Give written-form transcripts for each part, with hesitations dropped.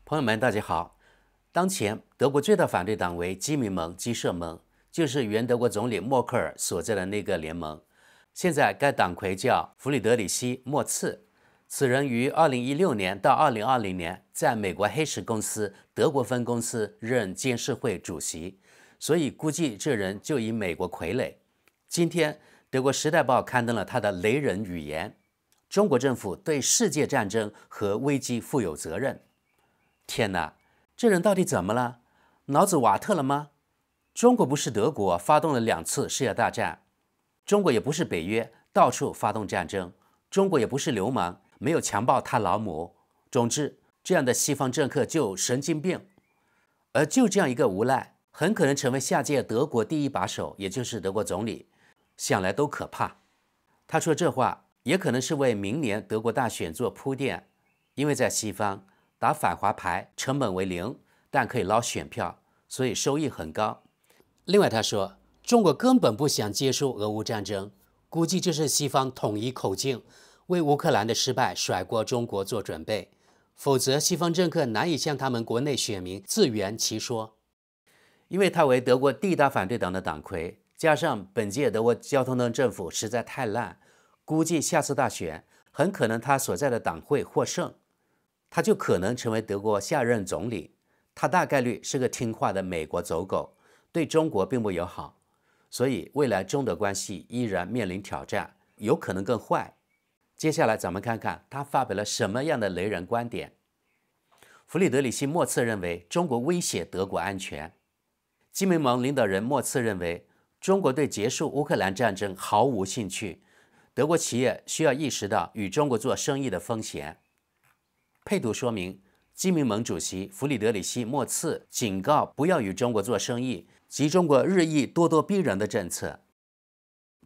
朋友们，大家好。当前德国最大反对党为基民盟、基社盟，就是原德国总理默克尔所在的那个联盟。现在该党魁叫弗里德里希·默茨，此人于2016年到2020年在美国黑石公司德国分公司任监事会主席，所以估计这人就以美国傀儡。今天，德国《时代报》刊登了他的雷人语言：中国政府对世界战争和危机负有责任。天哪，这人到底怎么了？脑子瓦特了吗？中国不是德国发动了2次世界大战，中国也不是北约到处发动战争，中国也不是流氓没有强暴他老母。总之，这样的西方政客就神经病。而就这样一个无赖，很可能成为下届德国第一把手，也就是德国总理，想来都可怕。他说这话也可能是为明年德国大选做铺垫，因为在西方打反华牌成本为0，但可以捞选票，所以收益很高。另外他说，中国根本不想结束俄乌战争，估计这是西方统一口径，为乌克兰的失败甩锅中国做准备，否则西方政客难以向他们国内选民自圆其说。因为他为德国第一大反对党的党魁，加上本届德国交通灯政府实在太烂，估计下次大选很可能他所在的党会获胜，他就可能成为德国下任总理。他大概率是个听话的美国走狗，对中国并不友好，所以未来中德关系依然面临挑战，有可能更坏。接下来咱们看看他发表了什么样的雷人观点。弗里德里希·默茨认为中国威胁德国安全。基民盟领导人默茨认为中国对结束乌克兰战争毫无兴趣，德国企业需要意识到与中国做生意的风险。配图说明，基民盟主席弗里德里希·默茨警告不要与中国做生意及中国日益咄咄逼人的政策。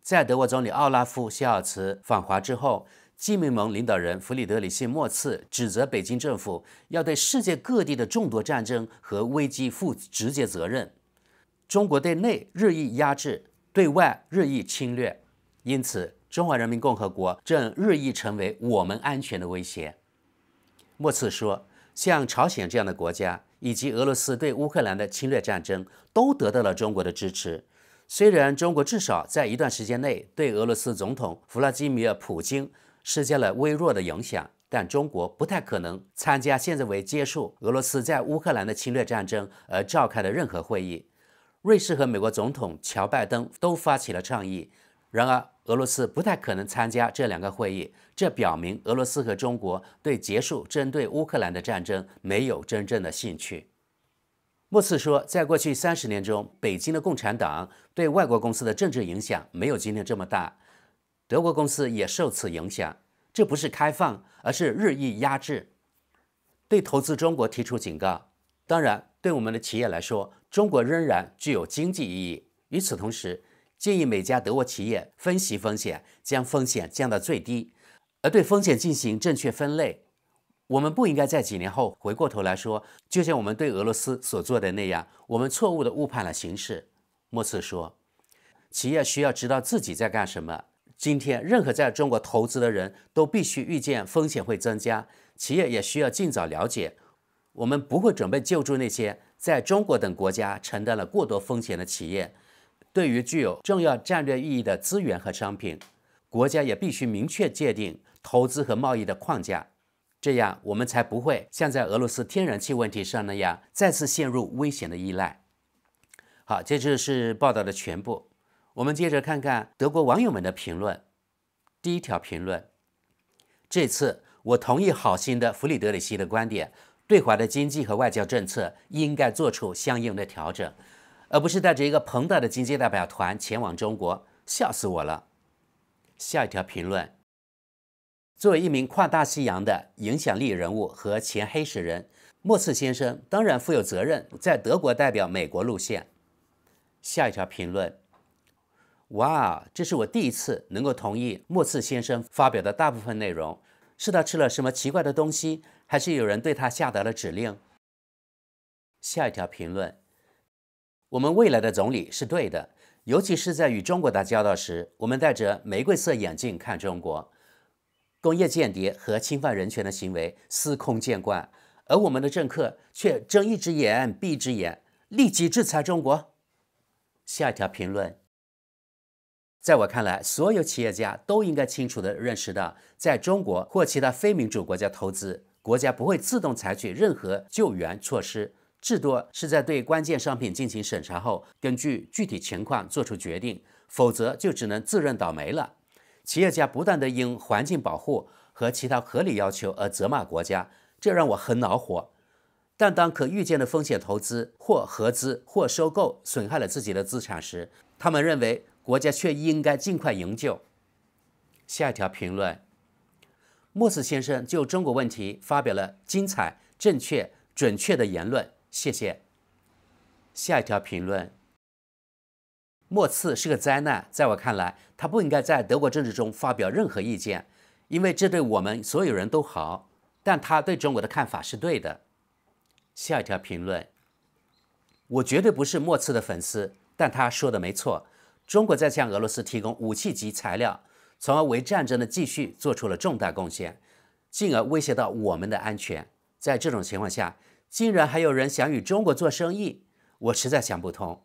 在德国总理奥拉夫·肖尔茨访华之后，基民盟领导人弗里德里希·默茨指责北京政府要对世界各地的众多战争和危机负直接责任。中国对内日益压制，对外日益侵略，因此中华人民共和国正日益成为我们安全的威胁。默茨说，像朝鲜这样的国家以及俄罗斯对乌克兰的侵略战争都得到了中国的支持。虽然中国至少在一段时间内对俄罗斯总统弗拉基米尔·普京施加了微弱的影响，但中国不太可能参加现在为结束俄罗斯在乌克兰的侵略战争而召开的任何会议。瑞士和美国总统乔拜登都发起了倡议，然而俄罗斯不太可能参加这2个会议，这表明俄罗斯和中国对结束针对乌克兰的战争没有真正的兴趣。默茨说，在过去30年中，北京的共产党对外国公司的政治影响没有今天这么大，德国公司也受此影响，这不是开放，而是日益压制。对投资中国提出警告。当然，对我们的企业来说，中国仍然具有经济意义。与此同时，建议每家德国企业分析风险，将风险降到最低，而对风险进行正确分类。我们不应该在几年后回过头来说，就像我们对俄罗斯所做的那样，我们错误地误判了形势。默茨说，企业需要知道自己在干什么。今天，任何在中国投资的人都必须预见风险会增加，企业也需要尽早了解。我们不会准备救助那些在中国等国家承担了过多风险的企业。对于具有重要战略意义的资源和商品，国家也必须明确界定投资和贸易的框架，这样我们才不会像在俄罗斯天然气问题上那样再次陷入危险的依赖。好，这就是报道的全部。我们接着看看德国网友们的评论。第一条评论：这次我同意好心的弗里德里希的观点，对华的经济和外交政策应该做出相应的调整，而不是带着一个庞大的经济代表团前往中国，笑死我了。下一条评论：作为一名跨大西洋的影响力人物和前黑石人，默茨先生当然负有责任在德国代表美国路线。下一条评论：哇，这是我第一次能够同意默茨先生发表的大部分内容。是他吃了什么奇怪的东西，还是有人对他下达了指令？下一条评论：我们未来的总理是对的，尤其是在与中国打交道时，我们戴着玫瑰色眼镜看中国。工业间谍和侵犯人权的行为司空见惯，而我们的政客却睁一只眼闭一只眼，立即制裁中国。下一条评论，在我看来，所有企业家都应该清楚地认识到，在中国或其他非民主国家投资，国家不会自动采取任何救援措施，至多是在对关键商品进行审查后，根据具体情况做出决定，否则就只能自认倒霉了。企业家不断地因环境保护和其他合理要求而责骂国家，这让我很恼火。但当可预见的风险投资或合资或收购损害了自己的资产时，他们认为国家却应该尽快营救。下一条评论，莫茨先生就中国问题发表了精彩、正确、准确的言论，谢谢。下一条评论，莫茨是个灾难，在我看来，他不应该在德国政治中发表任何意见，因为这对我们所有人都好，但他对中国的看法是对的。下一条评论，我绝对不是莫茨的粉丝，但他说的没错，中国在向俄罗斯提供武器及材料，从而为战争的继续做出了重大贡献，进而威胁到我们的安全。在这种情况下，竟然还有人想与中国做生意，我实在想不通。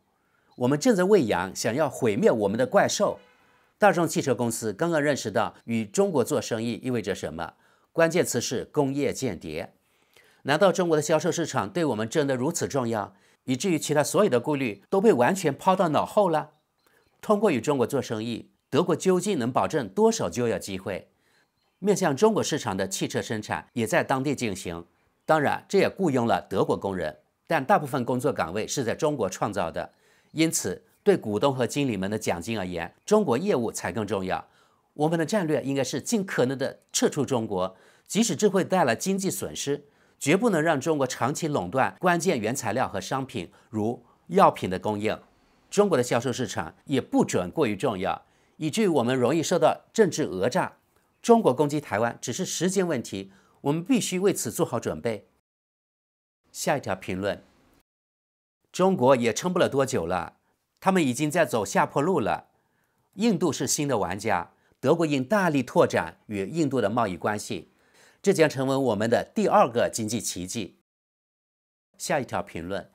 我们正在喂养想要毁灭我们的怪兽。大众汽车公司刚刚认识到与中国做生意意味着什么，关键词是工业间谍。难道中国的销售市场对我们真的如此重要，以至于其他所有的顾虑都被完全抛到脑后了？通过与中国做生意，德国究竟能保证多少就业机会？面向中国市场的汽车生产也在当地进行，当然这也雇佣了德国工人，但大部分工作岗位是在中国创造的。因此，对股东和经理们的奖金而言，中国业务才更重要。我们的战略应该是尽可能的撤出中国，即使这会带来经济损失，绝不能让中国长期垄断关键原材料和商品，如药品的供应。中国的销售市场也不准过于重要，以至于我们容易受到政治讹诈。中国攻击台湾只是时间问题，我们必须为此做好准备。下一条评论，中国也撑不了多久了，他们已经在走下坡路了。印度是新的玩家，德国应大力拓展与印度的贸易关系，这将成为我们的第二个经济奇迹。下一条评论，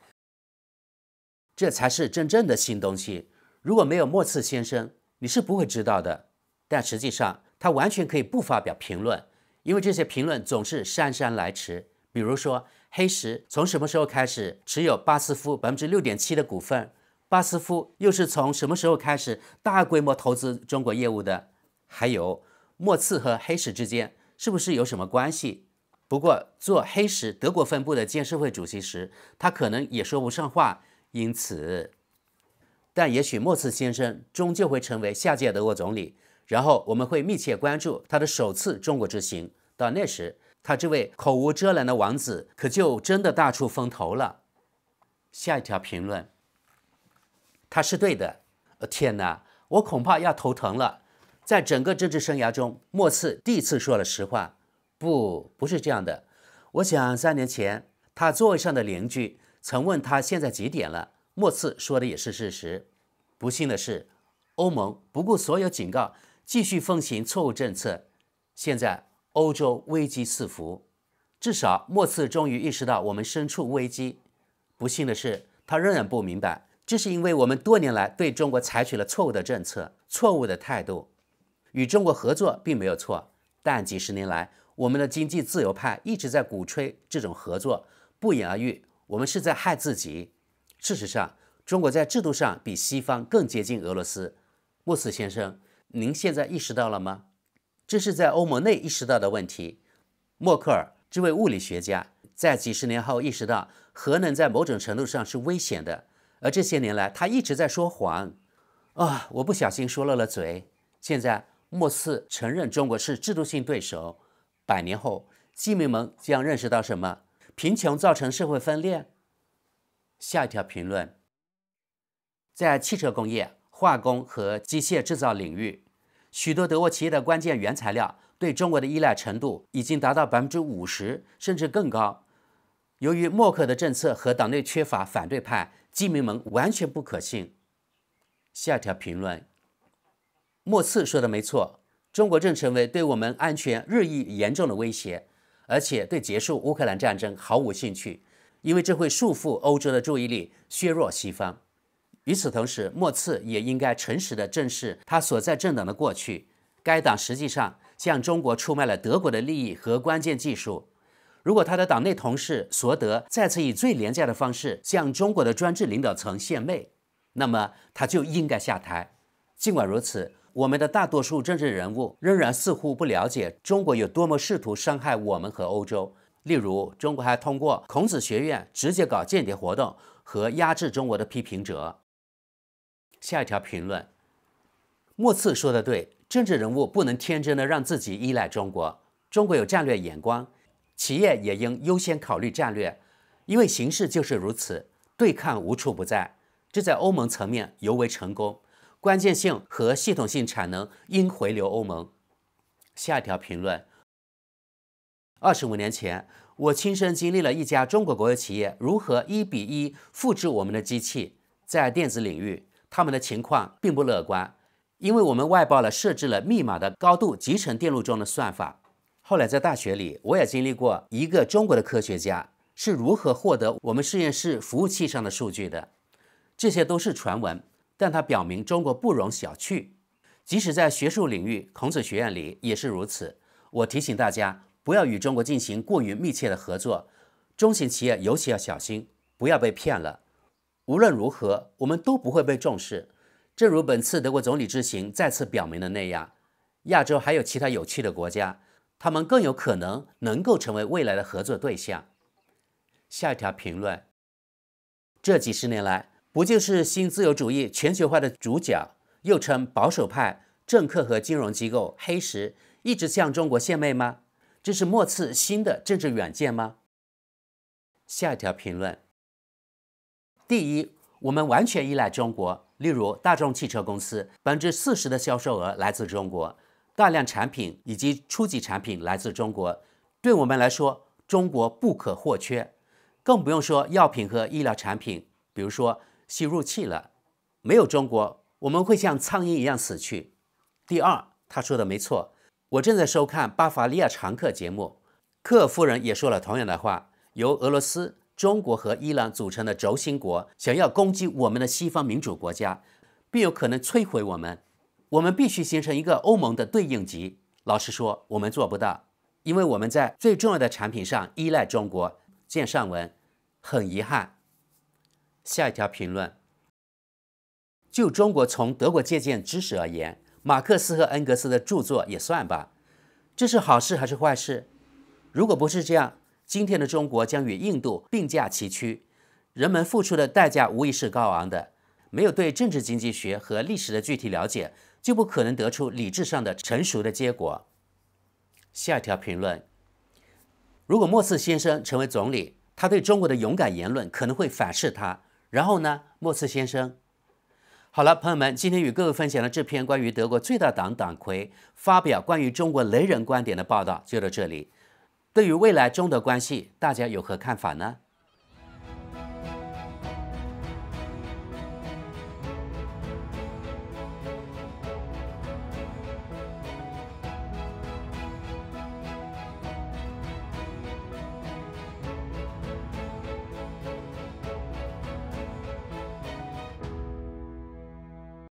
这才是真正的新东西。如果没有莫茨先生，你是不会知道的。但实际上，他完全可以不发表评论，因为这些评论总是姗姗来迟。比如说，黑石从什么时候开始持有巴斯夫 6.7% 的股份？巴斯夫又是从什么时候开始大规模投资中国业务的？还有，莫茨和黑石之间是不是有什么关系？不过，做黑石德国分部的监事会主席时，他可能也说不上话。因此，但也许莫茨先生终究会成为下届德国总理，然后我们会密切关注他的首次中国之行。到那时，他这位口无遮拦的王子可就真的大出风头了。下一条评论，他是对的。天哪，我恐怕要头疼了。在整个政治生涯中，莫茨第一次说了实话。不是这样的。我想3年前，他座位上的邻居曾问他现在几点了，莫茨说的也是事实。不幸的是，欧盟不顾所有警告，继续奉行错误政策。现在欧洲危机四伏，至少莫茨终于意识到我们身处危机。不幸的是，他仍然不明白，这是因为我们多年来对中国采取了错误的政策、错误的态度。与中国合作并没有错，但几十年来，我们的经济自由派一直在鼓吹这种合作，不言而喻，我们是在害自己。事实上，中国在制度上比西方更接近俄罗斯。莫茨先生，您现在意识到了吗？这是在欧盟内意识到的问题。默克尔这位物理学家在几十年后意识到核能在某种程度上是危险的，而这些年来他一直在说谎。我不小心说漏了嘴。现在莫茨承认中国是制度性对手。100年后，基民们将认识到什么？贫穷造成社会分裂。下一条评论，在汽车工业、化工和机械制造领域，许多德国企业的关键原材料对中国的依赖程度已经达到50%，甚至更高。由于默克尔的政策和党内缺乏反对派，基民们完全不可信。下一条评论，莫茨说的没错，中国正成为对我们安全日益严重的威胁，而且对结束乌克兰战争毫无兴趣，因为这会束缚欧洲的注意力，削弱西方。与此同时，莫茨也应该诚实地正视他所在政党的过去，该党实际上向中国出卖了德国的利益和关键技术。如果他的党内同事索德再次以最廉价的方式向中国的专制领导层献媚，那么他就应该下台。尽管如此，我们的大多数政治人物仍然似乎不了解中国有多么试图伤害我们和欧洲。例如，中国还通过孔子学院直接搞间谍活动和压制中国的批评者。下一条评论，莫茨说的对，政治人物不能天真的让自己依赖中国，中国有战略眼光，企业也应优先考虑战略，因为形势就是如此，对抗无处不在，这在欧盟层面尤为成功，关键性和系统性产能应回流欧盟。下一条评论，25年前，我亲身经历了一家中国国有企业如何1:1复制我们的机器，在电子领域，他们的情况并不乐观，因为我们外包了设置了密码的高度集成电路中的算法。后来在大学里，我也经历过一个中国的科学家是如何获得我们实验室服务器上的数据的。这些都是传闻，但它表明中国不容小觑。即使在学术领域，孔子学院里也是如此。我提醒大家，不要与中国进行过于密切的合作，中型企业尤其要小心，不要被骗了。无论如何，我们都不会被重视。正如本次德国总理之行再次表明的那样，亚洲还有其他有趣的国家，他们更有可能能够成为未来的合作对象。下一条评论，这几十年来，不就是新自由主义全球化的主角，又称保守派政客和金融机构黑石一直向中国献媚吗？这是莫茨新的政治远见吗？下一条评论，第一，我们完全依赖中国，例如大众汽车公司40%的销售额来自中国，大量产品以及初级产品来自中国，对我们来说，中国不可或缺，更不用说药品和医疗产品，比如说吸入器了。没有中国，我们会像苍蝇一样死去。第二，他说的没错，我正在收看巴伐利亚常客节目，科尔夫人也说了同样的话，由俄罗斯、中国和伊朗组成的轴心国想要攻击我们的西方民主国家，并有可能摧毁我们。我们必须形成一个欧盟的对应级。老实说，我们做不到，因为我们在最重要的产品上依赖中国。见上文，很遗憾。下一条评论，就中国从德国借鉴知识而言，马克思和恩格斯的著作也算吧。这是好事还是坏事？如果不是这样，今天的中国将与印度并驾齐驱，人们付出的代价无疑是高昂的。没有对政治经济学和历史的具体了解，就不可能得出理智上的成熟的结果。下一条评论，如果莫茨先生成为总理，他对中国的勇敢言论可能会反噬他。然后呢，莫茨先生？好了，朋友们，今天与各位分享的这篇关于德国最大党党魁发表关于中国雷人观点的报道就到这里。对于未来中德关系，大家有何看法呢？